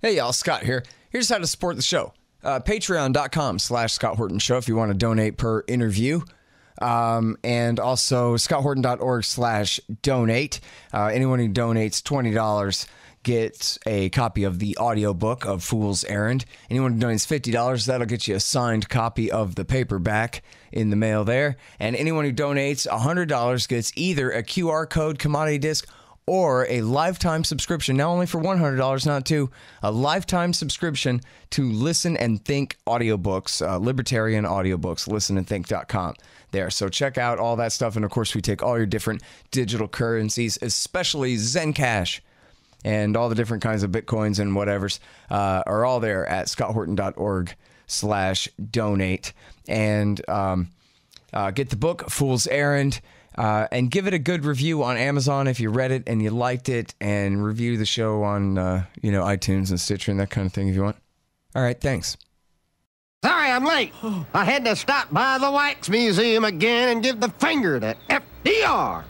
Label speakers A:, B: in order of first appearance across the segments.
A: Hey, y'all, Scott here. Here's how to support the show. Patreon.com/Scott Horton Show if you want to donate per interview. And also ScottHorton.org/donate. Anyone who donates $20 gets a copy of the audiobook of Fool's Errand. Anyone who donates $50, that'll get you a signed copy of the paperback in the mail there. And anyone who donates $100 gets either a QR code commodity disc or a lifetime subscription, now only for $100, not two, a lifetime subscription to Listen and Think audiobooks, Libertarian audiobooks, listenandthink.com there. So check out all that stuff. And of course, we take all your different digital currencies, especially Zencash, and all the different kinds of Bitcoins and whatevers are all there at scotthorton.org/donate. And get the book, Fool's Errand, and give it a good review on Amazon if you read it and you liked it, and review the show on iTunes and Stitcher and that kind of thing if you want. All right, thanks.
B: Sorry I'm late. I had to stop by the Wax Museum again and give the finger to FDR.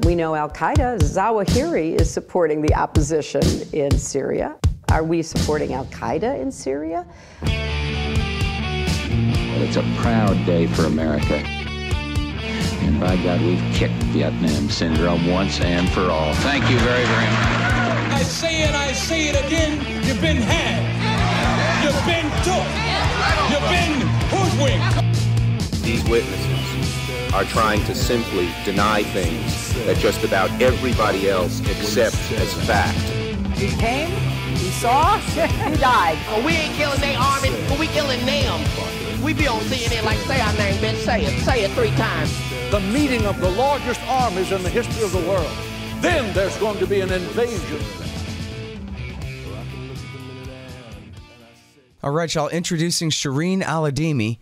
C: We know Al-Qaeda, Zawahiri, is supporting the opposition in Syria. Are we supporting Al-Qaeda in Syria?
D: Well, it's a proud day for America. And by God, we've kicked Vietnam syndrome once and for all. Thank you very, very much.
E: I say it again, you've been had. You've been took. You've been hoodwinked.
F: These witnesses are trying to simply deny things that just about everybody else accepts as fact.
C: He came, he saw, he died.
B: Well, we ain't killing their army, but we killing them. We be on CNN like, say our name, bitch, say it 3 times.
G: The meeting of the largest armies in the history of the world. Then there's going to be an invasion.
A: All right, y'all, introducing Shireen Al-Adeimi.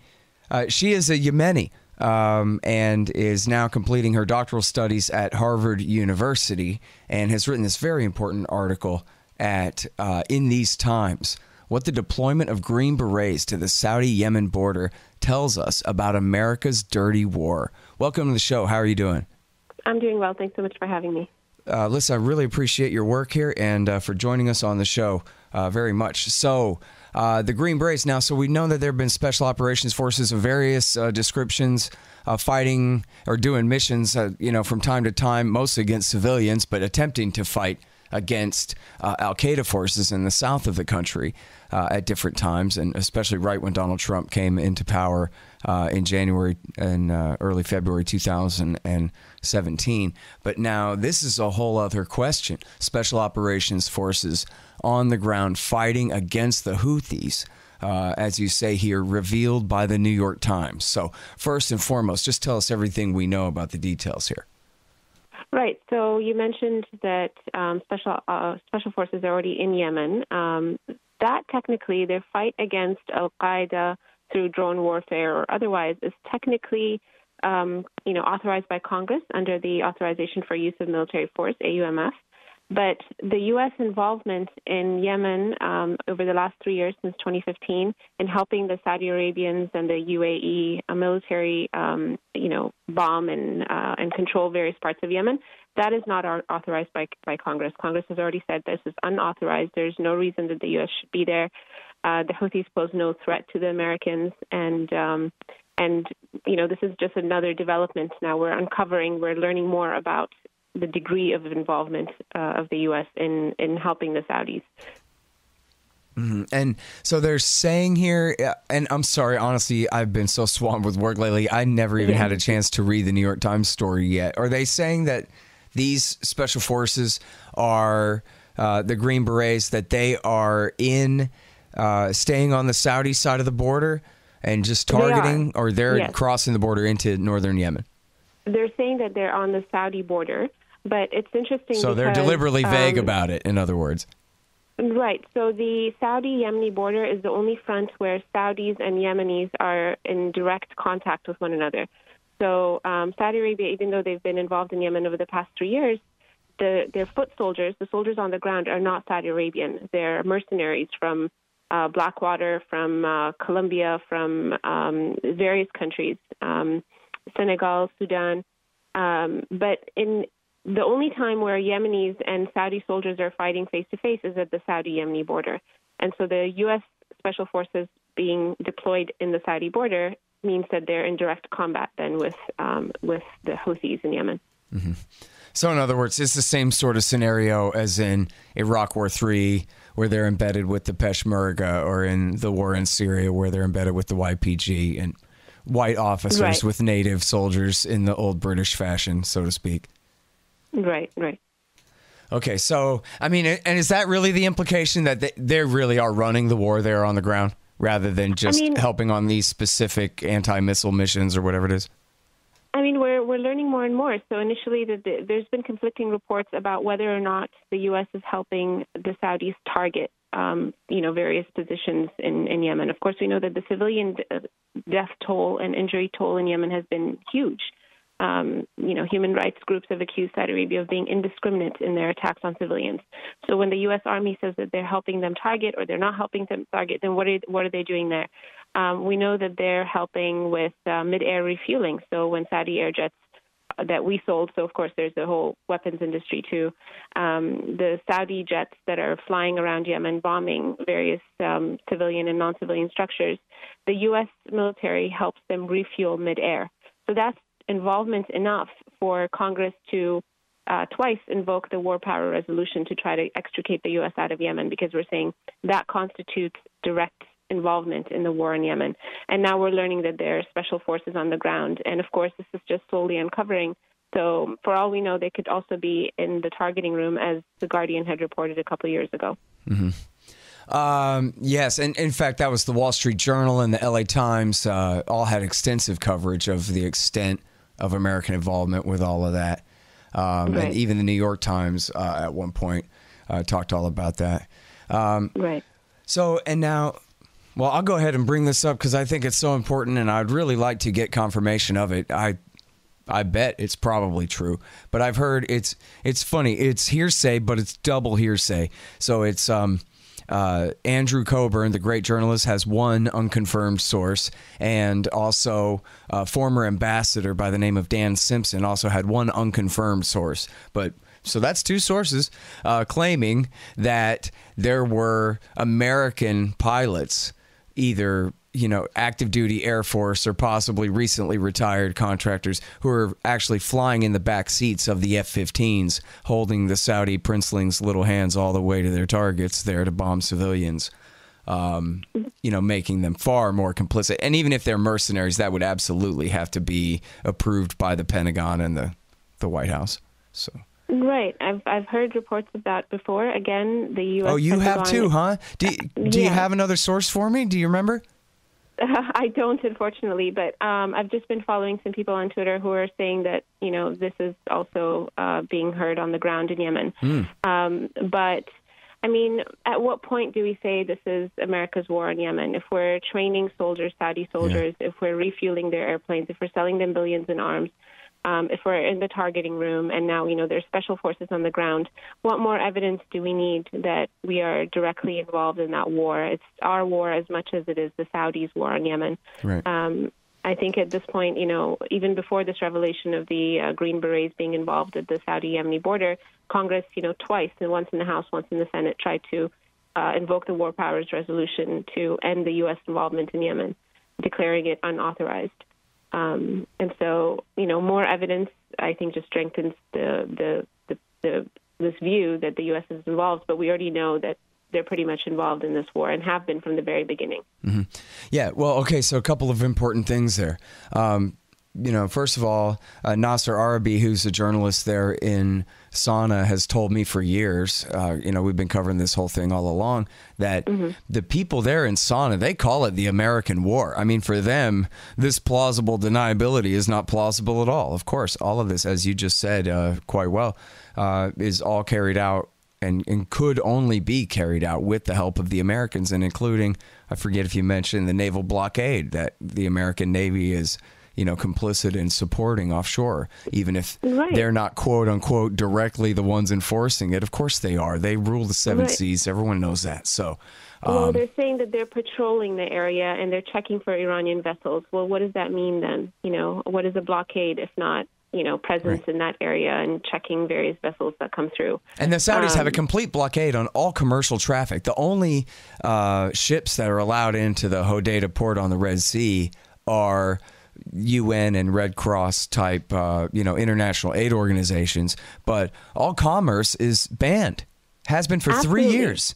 A: She is a Yemeni and is now completing her doctoral studies at Harvard University, and has written this very important article at In These Times, What the Deployment of Green Berets to the Saudi-Yemen border tells us about America's dirty war. Welcome to the show. How are you doing?
H: I'm doing well. Thanks so much for having me.
A: Listen, I really appreciate your work here and for joining us on the show very much. So, the Green Berets now, so we know that there have been special operations forces of various descriptions fighting or doing missions, from time to time, mostly against civilians, but attempting to fight against Al-Qaeda forces in the south of the country at different times, and especially right when Donald Trump came into power in January and early February 2017. But now this is a whole other question. Special operations forces on the ground fighting against the Houthis, as you say here, revealed by the New York Times. So first and foremost, just tell us everything we know about the details here.
H: Right. So you mentioned that special forces are already in Yemen. That technically, their fight against Al-Qaeda through drone warfare or otherwise is technically, authorized by Congress under the Authorization for Use of Military Force, AUMF. But the U.S. involvement in Yemen over the last 3 years, since 2015, in helping the Saudi Arabians and the UAE military, bomb and control various parts of Yemen, that is not authorized by Congress. Congress has already said this is unauthorized. There's no reason that the U.S. should be there. The Houthis pose no threat to the Americans, and this is just another development. Now we're learning more about the degree of involvement of the U.S. in helping the Saudis.
A: Mm-hmm. And so they're saying here, and I'm sorry, honestly, I've been so swamped with work lately, I never even had a chance to read the New York Times story yet. Are they saying that these special forces are the Green Berets, that they are staying on the Saudi side of the border and just targeting, or they're crossing the border into northern Yemen? They're
H: saying that they're on the Saudi border, but it's interesting.
A: So they're deliberately vague about it, in other words.
H: Right. So the Saudi-Yemeni border is the only front where Saudis and Yemenis are in direct contact with one another. So Saudi Arabia, even though they've been involved in Yemen over the past 3 years, their foot soldiers, the soldiers on the ground, are not Saudi Arabian. They're mercenaries from Blackwater, from Colombia, from various countries, Senegal, Sudan. But the only time where Yemenis and Saudi soldiers are fighting face-to-face is at the Saudi-Yemeni border. And so the U.S. Special Forces being deployed in the Saudi border means that they're in direct combat then with the Houthis in Yemen.
A: Mm-hmm. So in other words, it's the same sort of scenario as in Iraq War III, where they're embedded with the Peshmerga, or in the war in Syria, where they're embedded with the YPG and white officers with native soldiers in the old British fashion, so to speak.
H: Right.
A: Okay, so, I mean, and is that really the implication, that they really are running the war there on the ground, rather than just helping on these specific anti-missile missions or whatever it is?
H: I mean, we're learning more and more. So initially, there's been conflicting reports about whether or not the U.S. is helping the Saudis target, various positions in Yemen. Of course, we know that the civilian death toll and injury toll in Yemen has been huge. Human rights groups have accused Saudi Arabia of being indiscriminate in their attacks on civilians. So when the U.S. Army says that they're helping them target, or they're not helping them target, then what are they doing there? We know that they're helping with mid-air refueling. So when Saudi air jets that we sold, so of course there's the whole weapons industry too, the Saudi jets that are flying around Yemen bombing various civilian and non-civilian structures, the U.S. military helps them refuel mid-air. So that's involvement enough for Congress to twice invoke the war power resolution to try to extricate the U.S. out of Yemen, because we're saying that constitutes direct involvement in the war in Yemen. And now we're learning that there are special forces on the ground. And of course, this is just slowly uncovering. So for all we know, they could also be in the targeting room, as The Guardian had reported a couple of years ago.
A: Mm-hmm. Yes, and in fact, that was the Wall Street Journal and the LA Times all had extensive coverage of the extent of American involvement with all of that. And even the New York Times at one point talked all about that.
H: Right.
A: So, and now, well, I'll go ahead and bring this up because I think it's so important, and I'd really like to get confirmation of it. I bet it's probably true, but I've heard it's funny. It's hearsay, but it's double hearsay. So it's Andrew Coburn, the great journalist, has one unconfirmed source, and also a former ambassador by the name of Dan Simpson also had one unconfirmed source. But so that's two sources claiming that there were American pilots, either active duty Air Force or possibly recently retired contractors, who are actually flying in the back seats of the F-15s, holding the Saudi princelings' little hands all the way to their targets there to bomb civilians, making them far more complicit. And even if they're mercenaries, that would absolutely have to be approved by the Pentagon and the White House. So.
H: Right. I've heard reports of that before. Again, the U.S.
A: Oh, you
H: Pentagon,
A: have too, huh? Do you have another source for me? Do you remember?
H: I don't, unfortunately, but I've just been following some people on Twitter who are saying that, this is also being heard on the ground in Yemen. But, I mean, at what point do we say this is America's war in Yemen? If we're training soldiers, Saudi soldiers, if we're refueling their airplanes, if we're selling them billions in arms, if we're in the targeting room and now, there's special forces on the ground, what more evidence do we need that we are directly involved in that war? It's our war as much as it is the Saudis' war on Yemen.
A: Right.
H: I think at this point, even before this revelation of the Green Berets being involved at the Saudi-Yemeni border, Congress, twice, and once in the House, once in the Senate, tried to invoke the war powers resolution to end the U.S. involvement in Yemen, declaring it unauthorized. And so, more evidence, I think, just strengthens this view that the U.S. is involved. But we already know that they're pretty much involved in this war and have been from the very beginning.
A: Mm-hmm. Yeah. Well, okay. So a couple of important things there. First of all, Nasser Arabi, who's a journalist there in Sana'a, has told me for years, we've been covering this whole thing all along, that the people there in Sana'a, they call it the American war. I mean, for them, this plausible deniability is not plausible at all. Of course, all of this, as you just said quite well, is all carried out and could only be carried out with the help of the Americans, and including, I forget if you mentioned the naval blockade that the American Navy is complicit in supporting offshore, even if they're not, quote unquote, directly the ones enforcing it. Of course they are. They rule the seven seas. Everyone knows that. So,
H: well, they're saying that they're patrolling the area and they're checking for Iranian vessels. Well, what does that mean then? What is a blockade if not presence in that area and checking various vessels that come through.
A: And the Saudis have a complete blockade on all commercial traffic. The only ships that are allowed into the Hodeidah port on the Red Sea are UN and Red Cross type, international aid organizations. But all commerce is banned, has been for
H: Absolutely.
A: 3 years.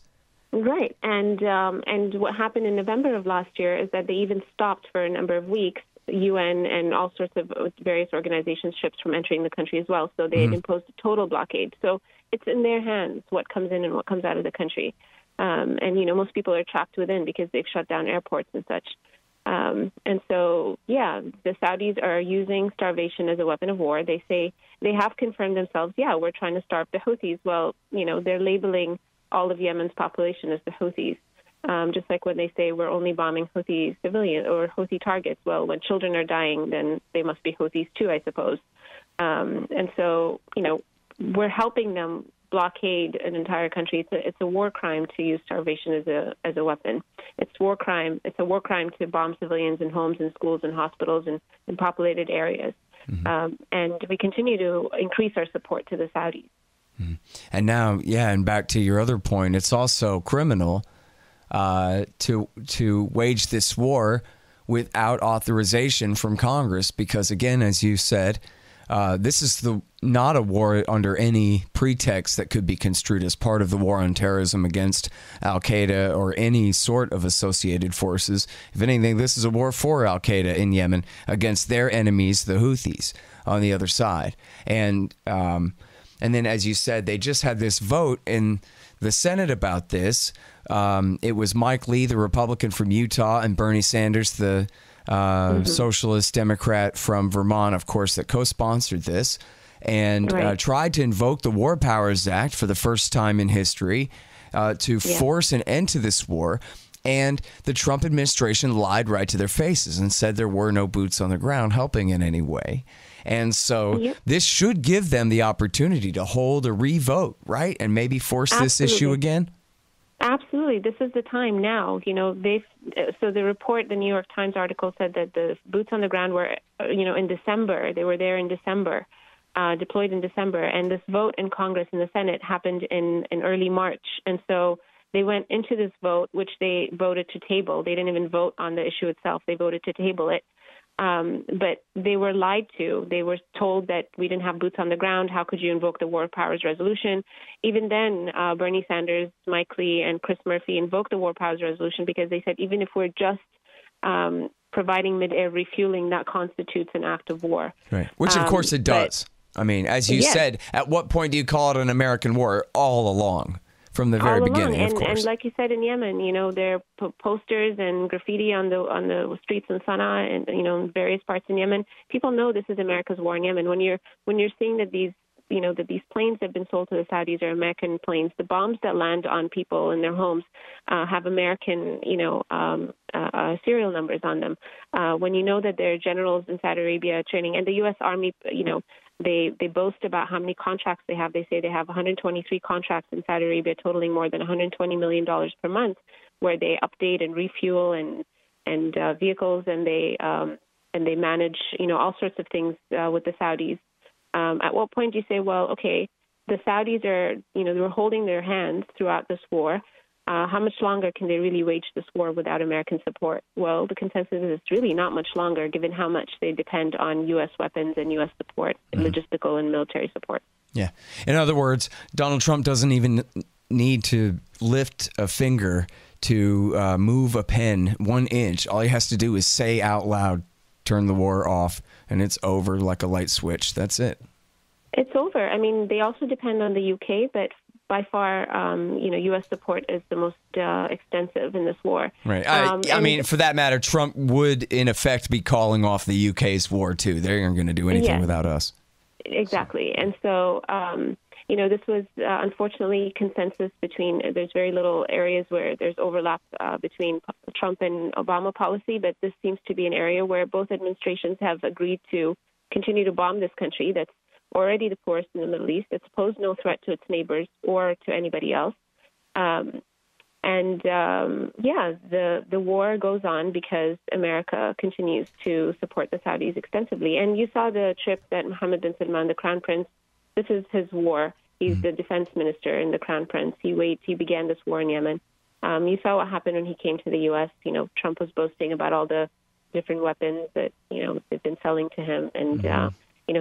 H: Right. And what happened in November of last year is that they even stopped for a number of weeks UN and all sorts of various organizations' ships from entering the country as well. So they had imposed a total blockade. So it's in their hands what comes in and what comes out of the country. Most people are trapped within because they've shut down airports and such. And so, the Saudis are using starvation as a weapon of war. They say they have confirmed themselves, we're trying to starve the Houthis. Well, they're labeling all of Yemen's population as the Houthis. Just like when they say we're only bombing Houthi civilians or Houthi targets. Well, when children are dying, then they must be Houthis too, I suppose. And so, we're helping them blockade an entire country. It's a war crime to use starvation as a weapon. It's war crime. It's a war crime to bomb civilians in homes and schools and hospitals and in populated areas. And we continue to increase our support to the Saudis.
A: And now, and back to your other point, it's also criminal to wage this war without authorization from Congress, because again, as you said, this is not a war under any pretext that could be construed as part of the war on terrorism against Al-Qaeda or any sort of associated forces. If anything, this is a war for Al-Qaeda in Yemen against their enemies, the Houthis, on the other side. And then, as you said, they just had this vote in the Senate about this. It was Mike Lee, the Republican from Utah, and Bernie Sanders, the socialist Democrat from Vermont, of course, that co-sponsored this and tried to invoke the War Powers Act for the first time in history to force an end to this war. And the Trump administration lied right to their faces and said there were no boots on the ground helping in any way. And so this should give them the opportunity to hold a revote, right? And maybe force this issue again?
H: Absolutely. This is the time now. So the report, the New York Times article said that the boots on the ground were, in December. They were there in December, deployed in December. And this vote in Congress and the Senate happened in early March. And so they went into this vote, which they voted to table. They didn't even vote on the issue itself. They voted to table it. But they were lied to. They were told that we didn't have boots on the ground. How could you invoke the War Powers Resolution? Even then, Bernie Sanders, Mike Lee, and Chris Murphy invoked the War Powers Resolution because they said even if we're just providing mid-air refueling, that constitutes an act of war.
A: Right. Which, of course, it does. I mean, as you said, at what point do you call it an American war? All along. From the very beginning, of course.
H: And like you said, in Yemen, there are posters and graffiti on the streets in Sana'a and in various parts in Yemen. People know this is America's war in Yemen. When you're seeing that these planes have been sold to the Saudis are American planes, the bombs that land on people in their homes have American serial numbers on them. When you know that there are generals in Saudi Arabia training, and the U.S. Army, They boast about how many contracts they have. They say they have 123 contracts in Saudi Arabia totaling more than $120 million per month, where they update and refuel and vehicles, and they manage all sorts of things with the Saudis. At what point do you say, well, okay, the Saudis are they were holding their hands throughout this war. How much longer can they really wage this war without American support? Well, the consensus is it's really not much longer, given how much they depend on U.S. weapons and U.S. support, logistical and military support.
A: Yeah. In other words, Donald Trump doesn't even need to lift a finger to move a pen 1 inch. All he has to do is say out loud, turn the war off, and it's over like a light switch. That's it.
H: It's over. I mean, they also depend on the U.K., but by far, U.S. support is the most extensive in this war.
A: Right. I mean, for that matter, Trump would, in effect, be calling off the U.K.'s war, too. They aren't going to do anything without us.
H: Exactly. And so, this was, unfortunately, consensus between, there's very little areas where there's overlap between Trump and Obama policy, but this seems to be an area where both administrations have agreed to continue to bomb this country that's already the poorest in the Middle East. It's posed no threat to its neighbors or to anybody else. And the war goes on because America continues to support the Saudis extensively. And you saw the trip that Mohammed bin Salman, the Crown Prince, this is his war. He's the defense minister and the Crown Prince. He began this war in Yemen. You saw what happened when he came to the U.S. Trump was boasting about all the different weapons that, they've been selling to him. And,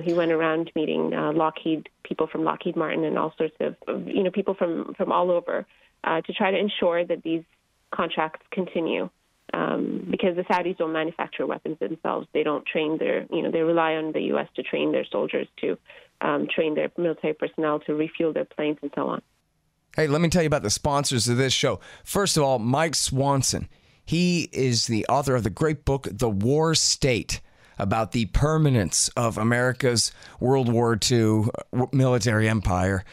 H: he went around meeting people from Lockheed Martin and all sorts of, people from all over to try to ensure that these contracts continue. Because the Saudis don't manufacture weapons themselves. They don't train they rely on the U.S. to train their soldiers, to train their military personnel, to refuel their planes and so on.
A: Hey, let me tell you about the sponsors of this show. First of all, Mike Swanson. He is the author of the great book, The War State, about the permanence of America's World War II military empire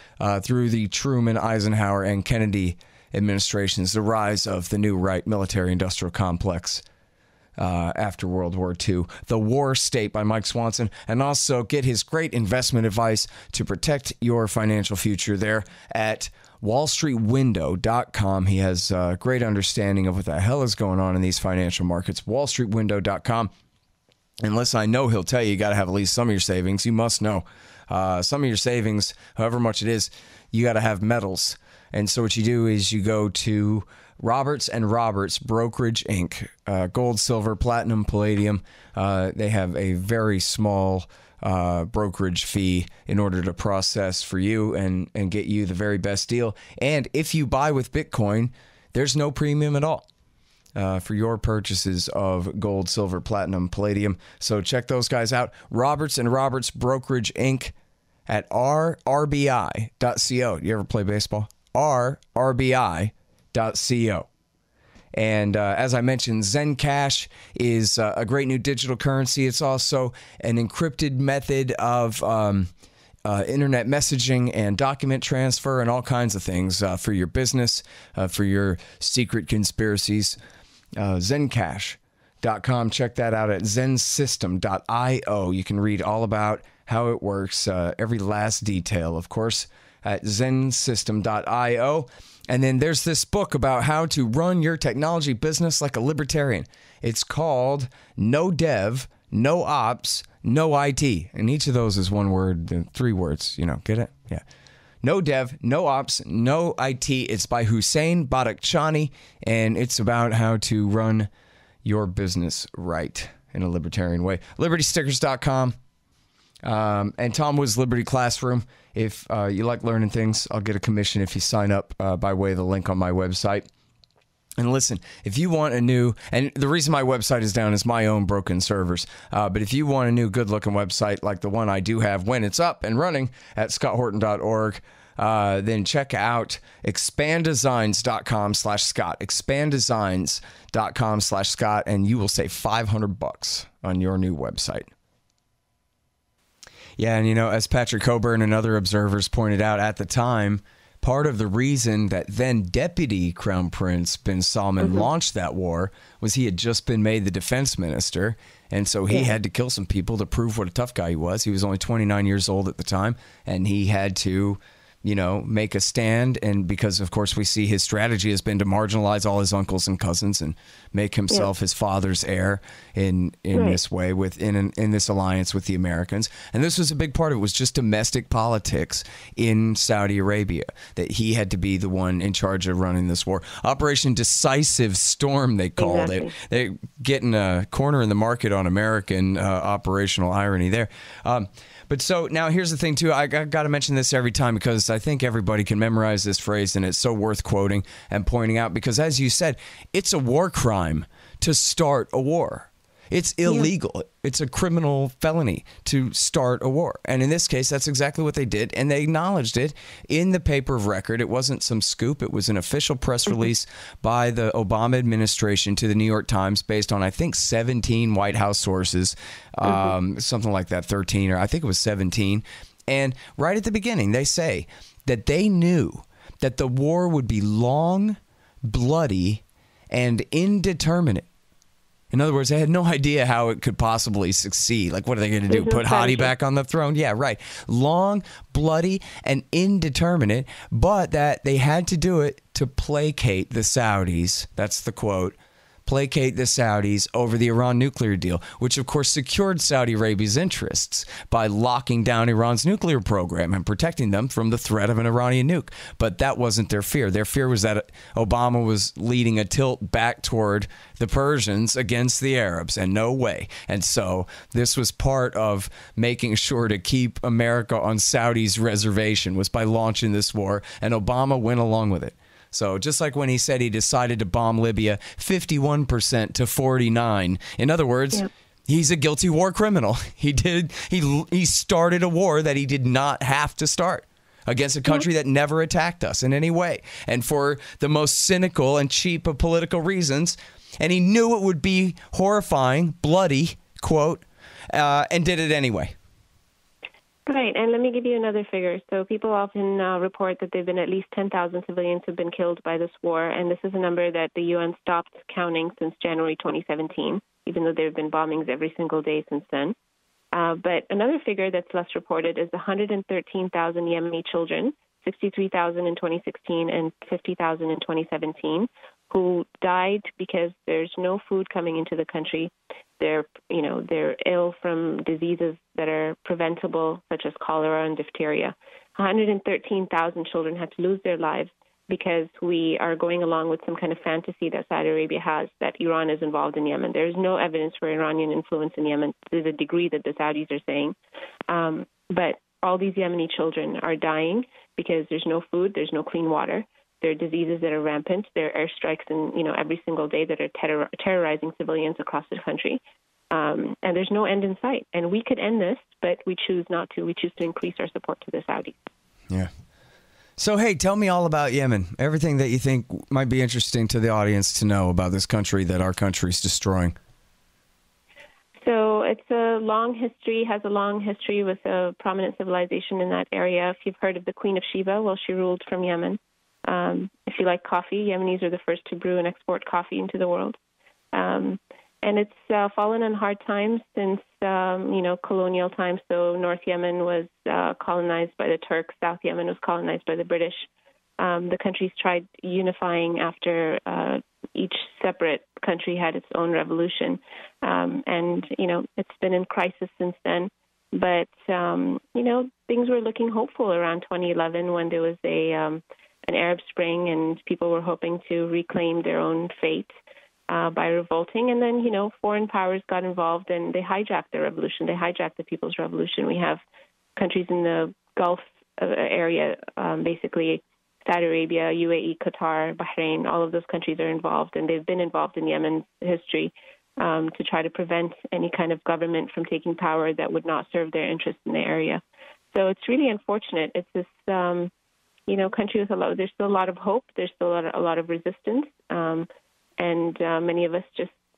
A: through the Truman, Eisenhower, and Kennedy administrations, the rise of the new right military-industrial complex after World War II. The War State by Mike Swanson. And also get his great investment advice to protect your financial future there at wallstreetwindow.com. He has a great understanding of what the hell is going on in these financial markets. wallstreetwindow.com. Unless I know he'll tell you got to have at least some of your savings. You must know. Some of your savings, however much it is, you got to have metals. And so what you do is you go to Roberts and Roberts Brokerage Inc. Gold, silver, platinum, palladium. They have a very small brokerage fee in order to process for you and get you the very best deal. And if you buy with Bitcoin, there's no premium at all for your purchases of gold, silver, platinum, palladium. So check those guys out. Roberts and Roberts Brokerage Inc. at rrbi.co. You ever play baseball? rrbi.co. And as I mentioned, Zencash is a great new digital currency. It's also an encrypted method of internet messaging and document transfer and all kinds of things for your business, for your secret conspiracies. Zencash.com. Check that out at zensystem.io. You can read all about how it works, every last detail, of course, at zensystem.io. And then there's this book about how to run your technology business like a libertarian. It's called No Dev, No Ops, No IT. And each of those is one word, 3 words. Get it? Yeah. No Dev, No Ops, No IT. It's by Hussein Badakhshani, and it's about how to run your business right in a libertarian way. LibertyStickers.com. And Tom Wood's Liberty Classroom. If you like learning things, I'll get a commission if you sign up by way of the link on my website. And listen, if you want a new, and the reason my website is down is my own broken servers, but if you want a new good-looking website like the one I do have when it's up and running at scotthorton.org, then check out expanddesigns.com/Scott, expanddesigns.com/Scott, and you will save $500 on your new website. Yeah, and as Patrick Coburn and other observers pointed out at the time, part of the reason that then Deputy Crown Prince bin Salman launched that war was he had just been made the defense minister, and so he had to kill some people to prove what a tough guy he was. He was only 29 years old at the time, and he had to make a stand. And because, of course, we see his strategy has been to marginalize all his uncles and cousins and make himself his father's heir in this way, in this alliance with the Americans. And this was a big part of it, was just domestic politics in Saudi Arabia, that he had to be the one in charge of running this war. Operation Decisive Storm, they called it. They're getting a corner in the market on American operational irony there. But so now here's the thing, too. I got to mention this every time because I think everybody can memorize this phrase, and it's so worth quoting and pointing out because, as you said, it's a war crime to start a war. It's illegal. Yeah. It's a criminal felony to start a war. And in this case, that's exactly what they did. And they acknowledged it in the paper of record. It wasn't some scoop. It was an official press release by the Obama administration to the New York Times based on, I think, 17 White House sources, something like that, 13, or I think it was 17. And right at the beginning, they say that they knew that the war would be long, bloody, and indeterminate. In other words, they had no idea how it could possibly succeed. Like, what are they going to do? Put Hadi back on the throne? Yeah, right. Long, bloody, and indeterminate, but that they had to do it to placate the Saudis. That's the quote. Placate the Saudis over the Iran nuclear deal, which of course secured Saudi Arabia's interests by locking down Iran's nuclear program and protecting them from the threat of an Iranian nuke. But that wasn't their fear. Their fear was that Obama was leading a tilt back toward the Persians against the Arabs, and no way. And so this was part of making sure to keep America on Saudi's reservation, was by launching this war, and Obama went along with it. So just like when he said he decided to bomb Libya 51% to 49%. In other words, he's a guilty war criminal. He started a war that he did not have to start against a country that never attacked us in any way. And for the most cynical and cheap of political reasons. And he knew it would be horrifying, bloody, quote, and did it anyway.
H: Right, and let me give you another figure. So people often report that there have been at least 10,000 civilians who have been killed by this war, and this is a number that the UN stopped counting since January 2017, even though there have been bombings every single day since then. But another figure that's less reported is 113,000 Yemeni children, 63,000 in 2016 and 50,000 in 2017, who died because there's no food coming into the country. They're ill from diseases that are preventable, such as cholera and diphtheria. 113,000 children had to lose their lives because we are going along with some kind of fantasy that Saudi Arabia has that Iran is involved in Yemen. There is no evidence for Iranian influence in Yemen to the degree that the Saudis are saying. But all these Yemeni children are dying because there's no food, there's no clean water. There are diseases that are rampant. There are airstrikes every single day that are terrorizing civilians across the country. And there's no end in sight. And we could end this, but we choose not to. We choose to increase our support to the Saudis.
A: Yeah. So, hey, tell me all about Yemen. Everything that you think might be interesting to the audience to know about this country that our country's destroying.
H: So it's has a long history with a prominent civilization in that area. If you've heard of the Queen of Sheba, well, she ruled from Yemen. If you like coffee, Yemenis are the first to brew and export coffee into the world. And it's fallen on hard times since, colonial times. So North Yemen was colonized by the Turks. South Yemen was colonized by the British. The countries tried unifying after each separate country had its own revolution. And it's been in crisis since then. But, things were looking hopeful around 2011 when there was an Arab Spring, and people were hoping to reclaim their own fate by revolting. And then, foreign powers got involved and they hijacked the revolution. They hijacked the People's Revolution. We have countries in the Gulf area, basically Saudi Arabia, UAE, Qatar, Bahrain, all of those countries are involved, and they've been involved in Yemen's history to try to prevent any kind of government from taking power that would not serve their interests in the area. So it's really unfortunate. It's this country with there's still a lot of hope. There's still a lot of resistance. And many of us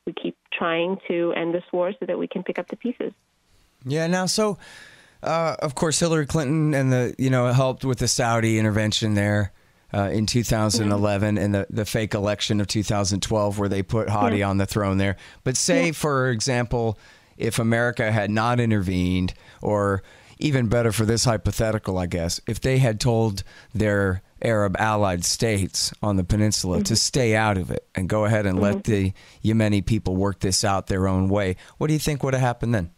H: we keep trying to end this war so that we can pick up the pieces.
A: Yeah. Now, so, of course, Hillary Clinton and helped with the Saudi intervention there in 2011 and the fake election of 2012 where they put Hadi on the throne there. But say, for example, if America had not intervened, or even better for this hypothetical, I guess, if they had told their Arab allied states on the peninsula to stay out of it and go ahead and let the Yemeni people work this out their own way, what do you think would have happened then?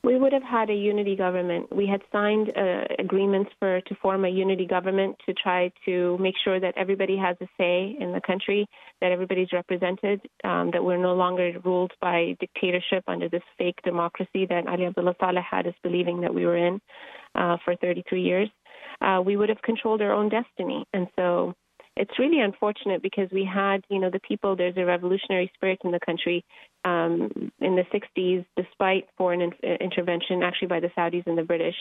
H: We would have had a unity government. We had signed agreements to form a unity government to try to make sure that everybody has a say in the country, that everybody's represented, that we're no longer ruled by dictatorship under this fake democracy that Ali Abdullah Saleh had us believing that we were in for 33 years. We would have controlled our own destiny. And so it's really unfortunate because we had, the people, there's a revolutionary spirit in the country. In the 60s, despite foreign intervention, actually by the Saudis and the British,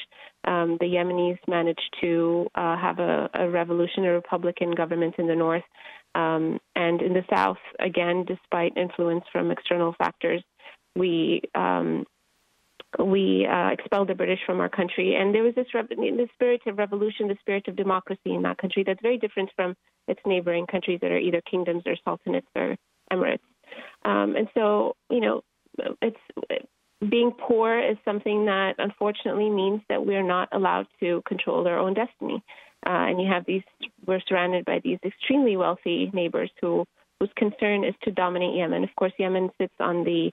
H: the Yemenis managed to have a revolution, a Republican government in the north. And in the south, again, despite influence from external factors, we expelled the British from our country. And there was this the spirit of revolution, the spirit of democracy in that country that's very different from its neighboring countries that are either kingdoms or sultanates or emirates. And so, it's being poor is something that unfortunately means that we're not allowed to control our own destiny. And you have these we're surrounded by these extremely wealthy neighbors whose concern is to dominate Yemen. Of course, Yemen sits on the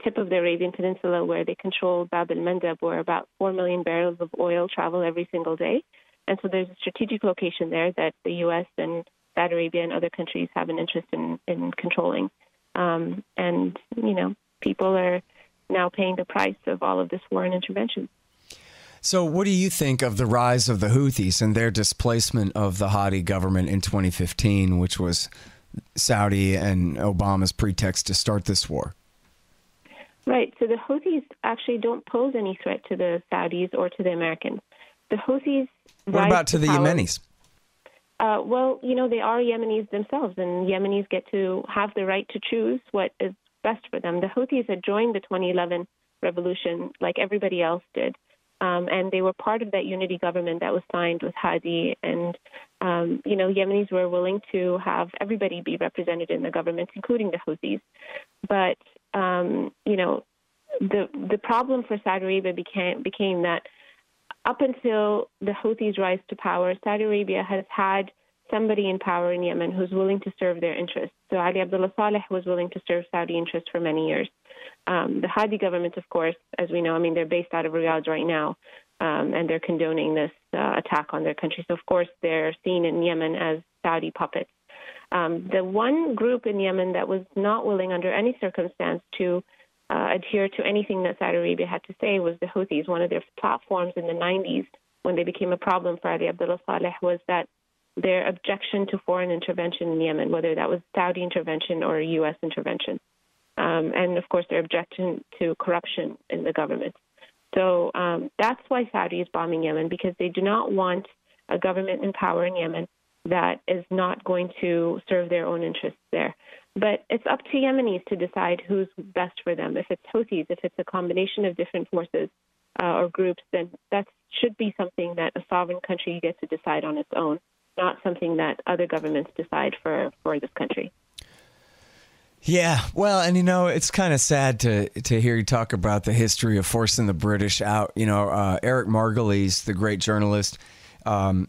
H: tip of the Arabian Peninsula, where they control Bab al-Mandab, where about 4 million barrels of oil travel every single day. And so there's a strategic location there that the U.S. and Saudi Arabia and other countries have an interest in controlling. And, people are now paying the price of all of this foreign intervention.
A: So what do you think of the rise of the Houthis and their displacement of the Hadi government in 2015, which was Saudi and Obama's pretext to start this war?
H: Right. So the Houthis actually don't pose any threat to the Saudis or to the Americans. The Houthis.
A: What about to the Yemenis?
H: Well, they are Yemenis themselves, and Yemenis get to have the right to choose what is best for them. The Houthis had joined the 2011 revolution like everybody else did, and they were part of that unity government that was signed with Hadi. And, Yemenis were willing to have everybody be represented in the government, including the Houthis. But, the problem for Saudi Arabia became that up until the Houthis rise to power, Saudi Arabia has had somebody in power in Yemen who's willing to serve their interests. So Ali Abdullah Saleh was willing to serve Saudi interests for many years. The Hadi government, of course, as we know, they're based out of Riyadh right now, and they're condoning this attack on their country. So, of course, they're seen in Yemen as Saudi puppets. The one group in Yemen that was not willing under any circumstance to adhere to anything that Saudi Arabia had to say was the Houthis. One of their platforms in the 90s, when they became a problem for Ali Abdullah Saleh, was that their objection to foreign intervention in Yemen, whether that was Saudi intervention or U.S. intervention. And, of course, their objection to corruption in the government. So that's why Saudi is bombing Yemen, because they do not want a government in power in Yemen that is not going to serve their own interests there. But it's up to Yemenis to decide who's best for them. If it's Houthis, if it's a combination of different forces or groups, then that should be something that a sovereign country gets to decide on its own, not something that other governments decide for this country.
A: Yeah, well, and it's kind of sad to hear you talk about the history of forcing the British out. Eric Margolyes, the great journalist,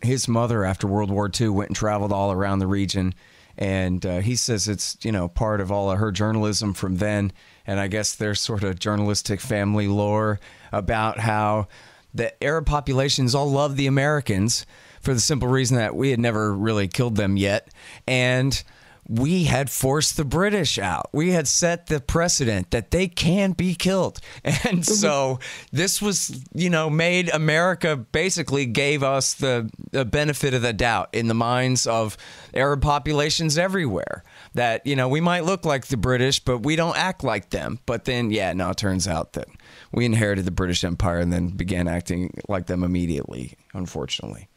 A: his mother after World War II went and traveled all around the region, and he says it's part of all of her journalism from then. And I guess there's sort of journalistic family lore about how the Arab populations all love the Americans for the simple reason that we had never really killed them yet, and we had forced the British out. We had set the precedent that they can be killed. And so this was, made America, basically gave us the benefit of the doubt in the minds of Arab populations everywhere. That, we might look like the British, but we don't act like them. But then, it turns out that we inherited the British Empire and then began acting like them immediately, unfortunately.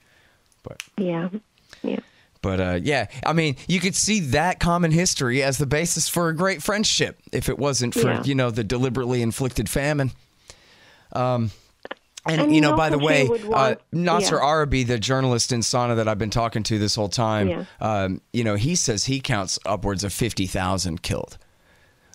A: But yeah. But, you could see that common history as the basis for a great friendship if it wasn't for, the deliberately inflicted famine. And by the way, Nasser Arabi, the journalist in Sana that I've been talking to this whole time, he says he counts upwards of 50,000 killed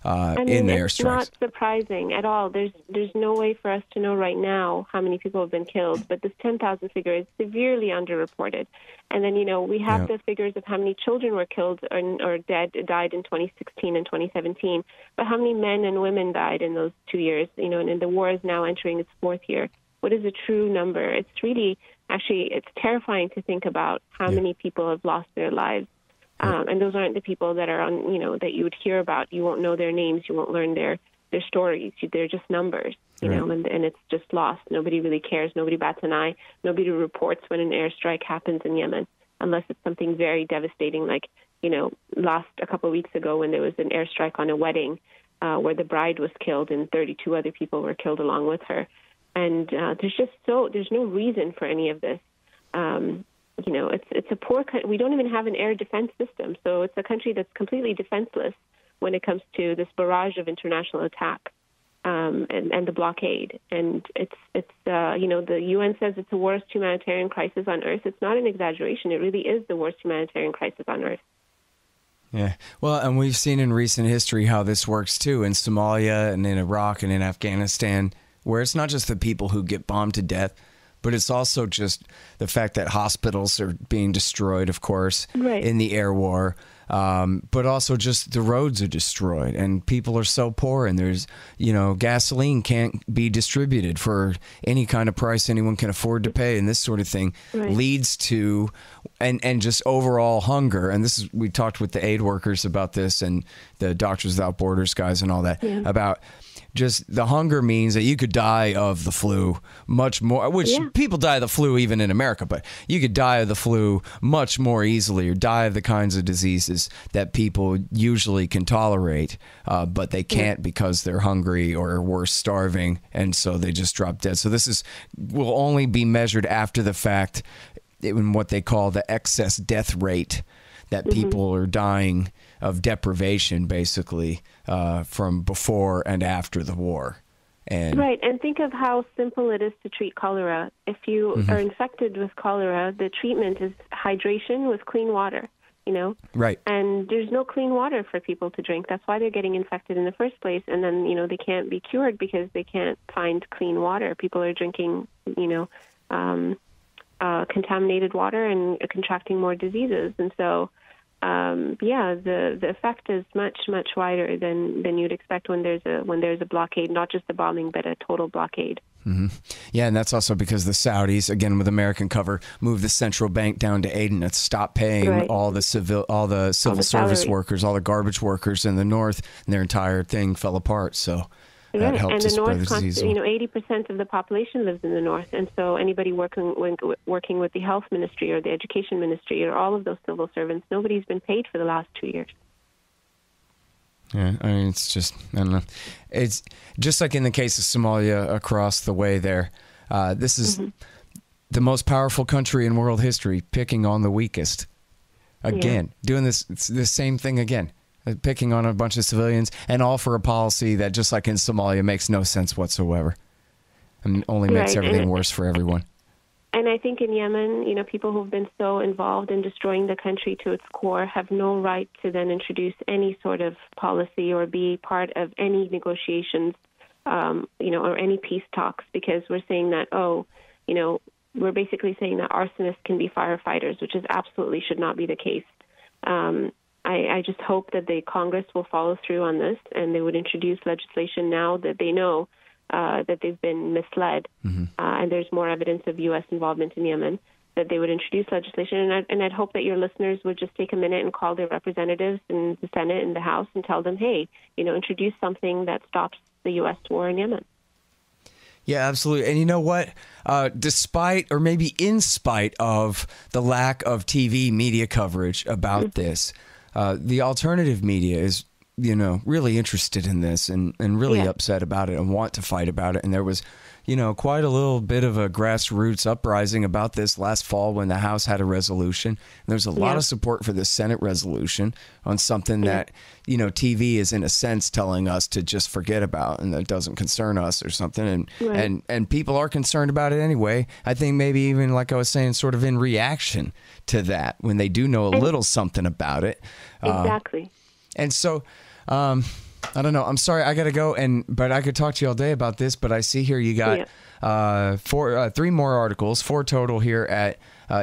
A: in the airstrikes. It's
H: not surprising at all. There's no way for us to know right now how many people have been killed, but this 10,000 figure is severely underreported. And then, we have the figures of how many children were killed or died in 2016 and 2017, but how many men and women died in those 2 years, and the war is now entering its fourth year. What is a true number? It's really, it's terrifying to think about how many people have lost their lives. And those aren't the people that are on, that you would hear about. You won't know their names. You won't learn their stories. They're just numbers, and it's just lost. Nobody really cares. Nobody bats an eye. Nobody reports when an airstrike happens in Yemen, unless it's something very devastating, like, a couple of weeks ago when there was an airstrike on a wedding where the bride was killed and 32 other people were killed along with her. And there's no reason for any of this. It's a poor country. We don't even have an air defense system. So it's a country that's completely defenseless when it comes to this barrage of international attack and the blockade. And the UN says it's the worst humanitarian crisis on earth. It's not an exaggeration. It really is the worst humanitarian crisis on earth.
A: Yeah. Well, and we've seen in recent history how this works too in Somalia and in Iraq and in Afghanistan, where it's not just the people who get bombed to death, but it's also just the fact that hospitals are being destroyed, of course, in the air war. But also just the roads are destroyed and people are so poor, and there's, gasoline can't be distributed for any kind of price anyone can afford to pay, and this sort of thing leads to and just overall hunger. And we talked with the aid workers about this, and the Doctors Without Borders guys and all that, about just the hunger means that you could die of the flu much more, which people die of the flu even in America, but you could die of the flu much more easily, or die of the kinds of diseases that people usually can tolerate, but they can't because they're hungry or worse, starving, and so they just drop dead. So this will only be measured after the fact in what they call the excess death rate, that people are dying of deprivation, basically, from before and after the war. And
H: and think of how simple it is to treat cholera. If you are infected with cholera, the treatment is hydration with clean water, And there's no clean water for people to drink. That's why they're getting infected in the first place. And then, they can't be cured because they can't find clean water. People are drinking, contaminated water and contracting more diseases. And so, the effect is much wider than you'd expect when there's a blockade, not just a bombing, but a total blockade.
A: Yeah, and that's also because the Saudis, again with American cover, moved the central bank down to Aden and stopped paying all the civil service workers, all the garbage workers in the north, and their entire thing fell apart. So that helped to spread the disease.
H: 80% of the population lives in the north, and so anybody working with the health ministry or the education ministry or all of those civil servants, nobody's been paid for the last 2 years.
A: Yeah, I mean, it's just, I don't know. It's just like in the case of Somalia across the way there. This is the most powerful country in world history picking on the weakest. Again, doing this, it's the same thing again. Picking on a bunch of civilians, and all for a policy that, just like in Somalia, makes no sense whatsoever, and only makes everything worse for everyone.
H: And I think in Yemen, people who've been so involved in destroying the country to its core have no right to then introduce any sort of policy or be part of any negotiations, or any peace talks, because we're saying that, we're basically saying that arsonists can be firefighters, which is absolutely should not be the case. I just hope that the Congress will follow through on this, and they would introduce legislation now that they know that they've been misled, and there's more evidence of U.S. involvement in Yemen, that they would introduce legislation. And I'd hope that your listeners would just take a minute and call their representatives in the Senate and the House and tell them, hey, introduce something that stops the U.S. war in Yemen.
A: Yeah, absolutely. And you know what? Despite, or maybe in spite of the lack of TV media coverage about this, the alternative media is, really interested in this and really upset about it and want to fight about it. And there was, quite a little bit of a grassroots uprising about this last fall when the House had a resolution. And there's a lot of support for the Senate resolution on something that, TV is in a sense telling us to just forget about and that doesn't concern us or something. And people are concerned about it anyway. I think maybe even, like I was saying, sort of in reaction to that when they do know a little something about it.
H: Exactly.
A: And so, I don't know. I'm sorry, I got to go. But I could talk to you all day about this. But I see here you got 3 more articles, 4 total here at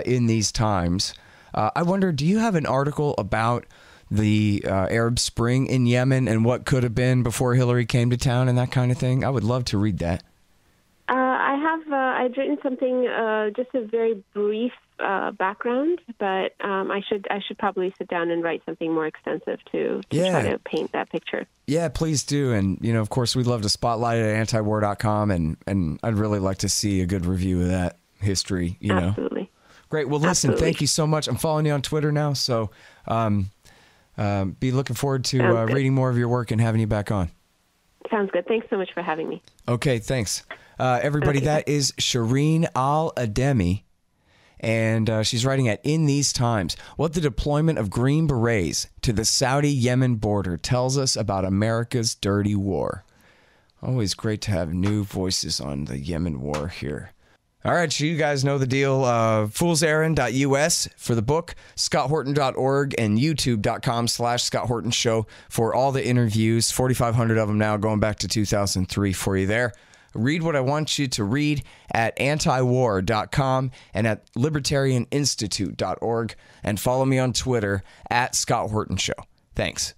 A: In These Times. I wonder, do you have an article about the Arab Spring in Yemen and what could have been before Hillary came to town and that kind of thing? I would love to read that.
H: I'd written something, just a very brief background, but I should probably sit down and write something more extensive to try to paint that picture. Yeah,
A: please do. And, of course, we'd love to spotlight it at antiwar.com, and I'd really like to see a good review of that history,
H: Absolutely.
A: Great. Well, listen, thank you so much. I'm following you on Twitter now, so be looking forward to reading more of your work and having you back on.
H: Sounds good. Thanks so much for having me.
A: Okay, thanks. Everybody, that is Shireen Al-Adeimi, and she's writing at In These Times, what the deployment of Green Berets to the Saudi-Yemen border tells us about America's dirty war. Always great to have new voices on the Yemen war here. All right, so you guys know the deal. Foolserrand.us for the book, scotthorton.org, and youtube.com/Scott Horton Show for all the interviews, 4,500 of them now, going back to 2003 for you there. Read what I want you to read at antiwar.com and at libertarianinstitute.org, and follow me on Twitter at Scott Horton Show. Thanks.